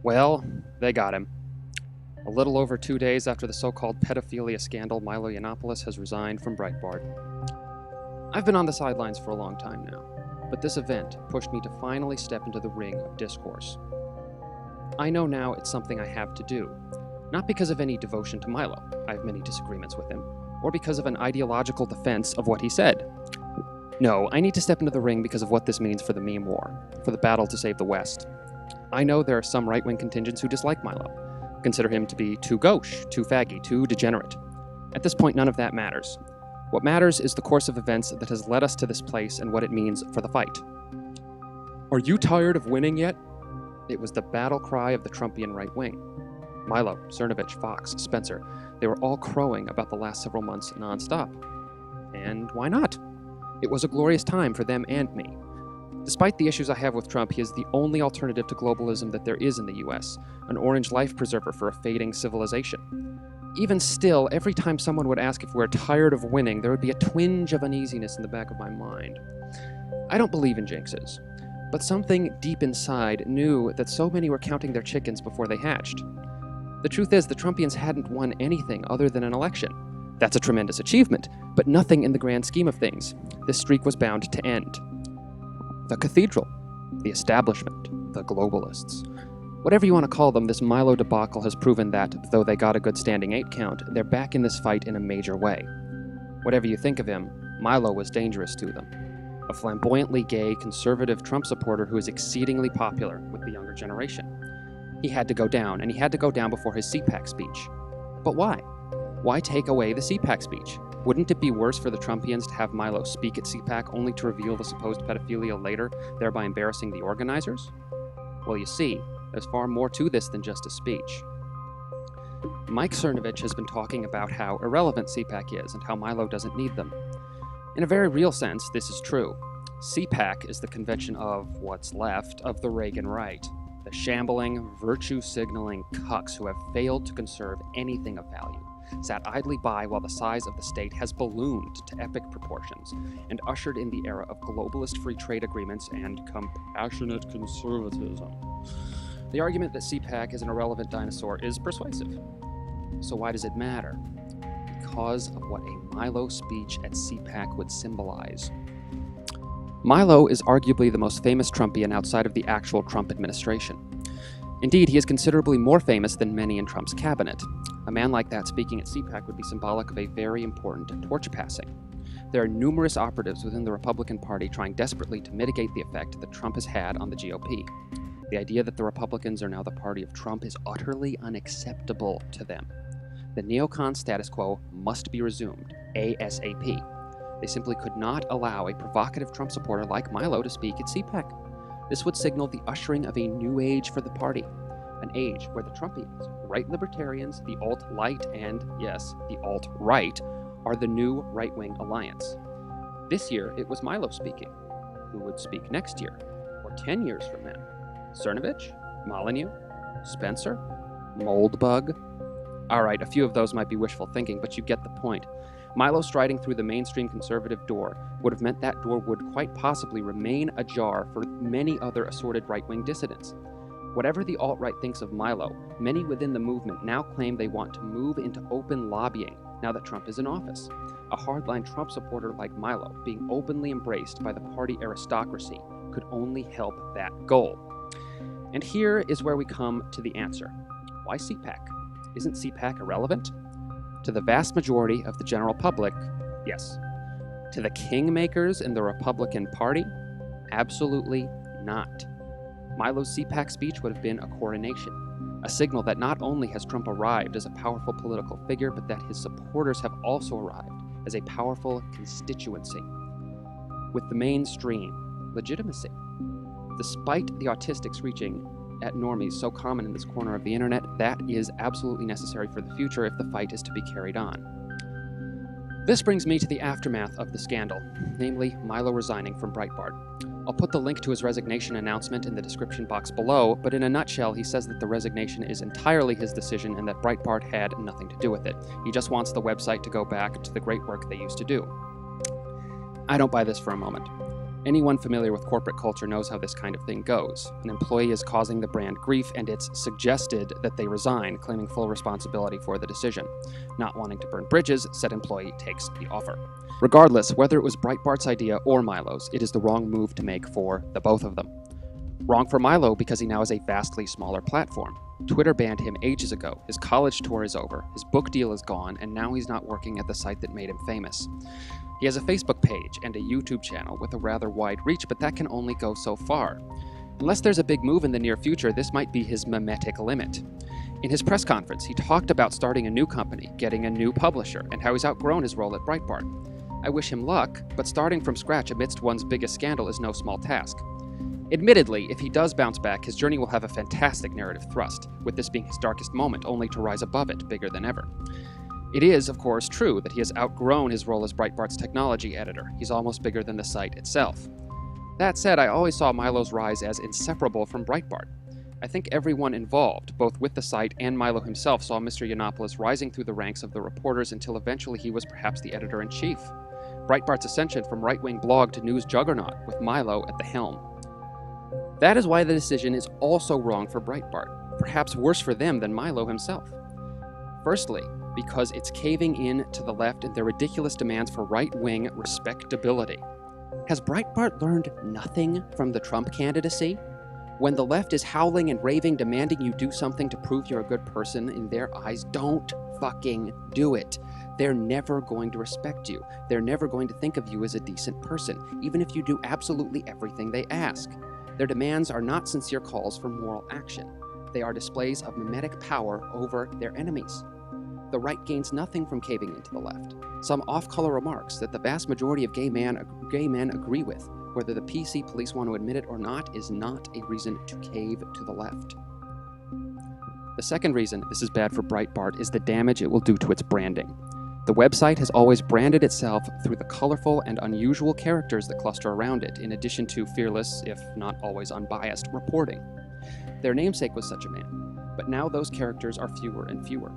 Well, they got him. A little over 2 days after the so-called pedophilia scandal, Milo Yiannopoulos has resigned from Breitbart. I've been on the sidelines for a long time now, but this event pushed me to finally step into the ring of discourse. I know now it's something I have to do, not because of any devotion to Milo, I have many disagreements with him, or because of an ideological defense of what he said. No, I need to step into the ring because of what this means for the meme war, for the battle to save the West. I know there are some right-wing contingents who dislike Milo, consider him to be too gauche, too faggy, too degenerate. At this point, none of that matters. What matters is the course of events that has led us to this place and what it means for the fight. Are you tired of winning yet? It was the battle cry of the Trumpian right wing. Milo, Cernovich, Fox, Spencer, they were all crowing about the last several months nonstop. And why not? It was a glorious time for them and me. Despite the issues I have with Trump, he is the only alternative to globalism that there is in the US, an orange life preserver for a fading civilization. Even still, every time someone would ask if we're tired of winning, there would be a twinge of uneasiness in the back of my mind. I don't believe in jinxes, but something deep inside knew that so many were counting their chickens before they hatched. The truth is, the Trumpians hadn't won anything other than an election. That's a tremendous achievement, but nothing in the grand scheme of things. This streak was bound to end. The cathedral, the establishment, the globalists. Whatever you want to call them, this Milo debacle has proven that, though they got a good standing 8 count, they're back in this fight in a major way. Whatever you think of him, Milo was dangerous to them. A flamboyantly gay, conservative Trump supporter who is exceedingly popular with the younger generation. He had to go down, and he had to go down before his CPAC speech. But why? Why take away the CPAC speech? Wouldn't it be worse for the Trumpians to have Milo speak at CPAC only to reveal the supposed pedophilia later, thereby embarrassing the organizers? Well, you see, there's far more to this than just a speech. Mike Cernovich has been talking about how irrelevant CPAC is and how Milo doesn't need them. In a very real sense, this is true. CPAC is the convention of what's left of the Reagan right, the shambling, virtue-signaling cucks who have failed to conserve anything of value, sat idly by while the size of the state has ballooned to epic proportions, and ushered in the era of globalist free trade agreements and compassionate conservatism. The argument that CPAC is an irrelevant dinosaur is persuasive. So why does it matter? Because of what a Milo speech at CPAC would symbolize. Milo is arguably the most famous Trumpian outside of the actual Trump administration. Indeed, he is considerably more famous than many in Trump's cabinet. A man like that speaking at CPAC would be symbolic of a very important torch passing. There are numerous operatives within the Republican Party trying desperately to mitigate the effect that Trump has had on the GOP. The idea that the Republicans are now the party of Trump is utterly unacceptable to them. The neocon status quo must be resumed, ASAP. They simply could not allow a provocative Trump supporter like Milo to speak at CPAC. This would signal the ushering of a new age for the party, an age where the Trumpians, right libertarians, the alt-light, and, yes, the alt-right, are the new right-wing alliance. This year, it was Milo speaking. Who would speak next year, or 10 years from now? Cernovich? Molyneux? Spencer? Moldbug? Alright, a few of those might be wishful thinking, but you get the point. Milo striding through the mainstream conservative door would have meant that door would quite possibly remain ajar for many other assorted right-wing dissidents. Whatever the alt-right thinks of Milo, many within the movement now claim they want to move into open lobbying now that Trump is in office. A hardline Trump supporter like Milo, being openly embraced by the party aristocracy, could only help that goal. And here is where we come to the answer. Why CPAC? Isn't CPAC irrelevant? To the vast majority of the general public, yes. To the kingmakers in the Republican Party, absolutely not. Milo's CPAC speech would have been a coronation, a signal that not only has Trump arrived as a powerful political figure, but that his supporters have also arrived as a powerful constituency, with the mainstream legitimacy. Despite the autistics reaching at normies so common in this corner of the internet, that is absolutely necessary for the future if the fight is to be carried on. This brings me to the aftermath of the scandal, namely Milo resigning from Breitbart. I'll put the link to his resignation announcement in the description box below, but in a nutshell, he says that the resignation is entirely his decision and that Breitbart had nothing to do with it. He just wants the website to go back to the great work they used to do. I don't buy this for a moment. Anyone familiar with corporate culture knows how this kind of thing goes. An employee is causing the brand grief, and it's suggested that they resign, claiming full responsibility for the decision. Not wanting to burn bridges, said employee takes the offer. Regardless, whether it was Breitbart's idea or Milo's, it is the wrong move to make for the both of them. Wrong for Milo because he now has a vastly smaller platform. Twitter banned him ages ago, his college tour is over, his book deal is gone, and now he's not working at the site that made him famous. He has a Facebook page and a YouTube channel with a rather wide reach, but that can only go so far. Unless there's a big move in the near future, this might be his mimetic limit. In his press conference, he talked about starting a new company, getting a new publisher, and how he's outgrown his role at Breitbart. I wish him luck, but starting from scratch amidst one's biggest scandal is no small task. Admittedly, if he does bounce back, his journey will have a fantastic narrative thrust, with this being his darkest moment, only to rise above it, bigger than ever. It is, of course, true that he has outgrown his role as Breitbart's technology editor. He's almost bigger than the site itself. That said, I always saw Milo's rise as inseparable from Breitbart. I think everyone involved, both with the site and Milo himself, saw Mr. Yiannopoulos rising through the ranks of the reporters until eventually he was perhaps the editor-in-chief. Breitbart's ascension from right-wing blog to news juggernaut, with Milo at the helm. That is why the decision is also wrong for Breitbart, perhaps worse for them than Milo himself. Firstly, because it's caving in to the left and their ridiculous demands for right-wing respectability. Has Breitbart learned nothing from the Trump candidacy? When the left is howling and raving, demanding you do something to prove you're a good person in their eyes, don't fucking do it. They're never going to respect you. They're never going to think of you as a decent person, even if you do absolutely everything they ask. Their demands are not sincere calls for moral action. They are displays of mimetic power over their enemies. The right gains nothing from caving into the left. Some off-color remarks that the vast majority of gay men agree with, whether the PC police want to admit it or not, is not a reason to cave to the left. The second reason this is bad for Breitbart is the damage it will do to its branding. The website has always branded itself through the colorful and unusual characters that cluster around it, in addition to fearless, if not always unbiased, reporting. Their namesake was such a man, but now those characters are fewer and fewer.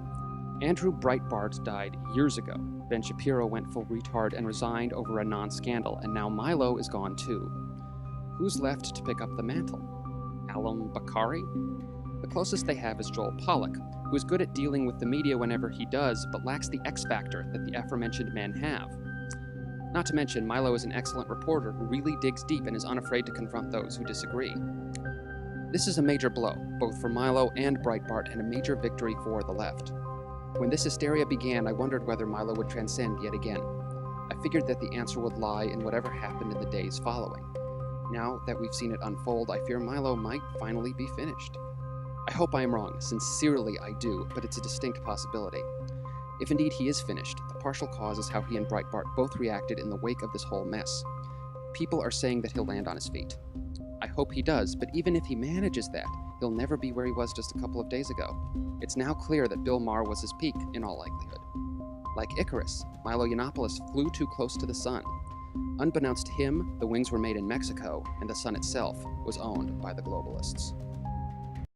Andrew Breitbart died years ago. Ben Shapiro went full retard and resigned over a non-scandal, and now Milo is gone too. Who's left to pick up the mantle? Alam Bakari? The closest they have is Joel Pollack, who is good at dealing with the media whenever he does, but lacks the X-factor that the aforementioned men have. Not to mention, Milo is an excellent reporter who really digs deep and is unafraid to confront those who disagree. This is a major blow, both for Milo and Breitbart, and a major victory for the left. When this hysteria began, I wondered whether Milo would transcend yet again. I figured that the answer would lie in whatever happened in the days following. Now that we've seen it unfold, I fear Milo might finally be finished. I hope I am wrong, sincerely I do, but it's a distinct possibility. If indeed he is finished, the partial cause is how he and Breitbart both reacted in the wake of this whole mess. People are saying that he'll land on his feet. I hope he does, but even if he manages that, he'll never be where he was just a couple of days ago. It's now clear that Bill Maher was his peak, in all likelihood. Like Icarus, Milo Yiannopoulos flew too close to the sun. Unbeknownst to him, the wings were made in Mexico, and the sun itself was owned by the globalists.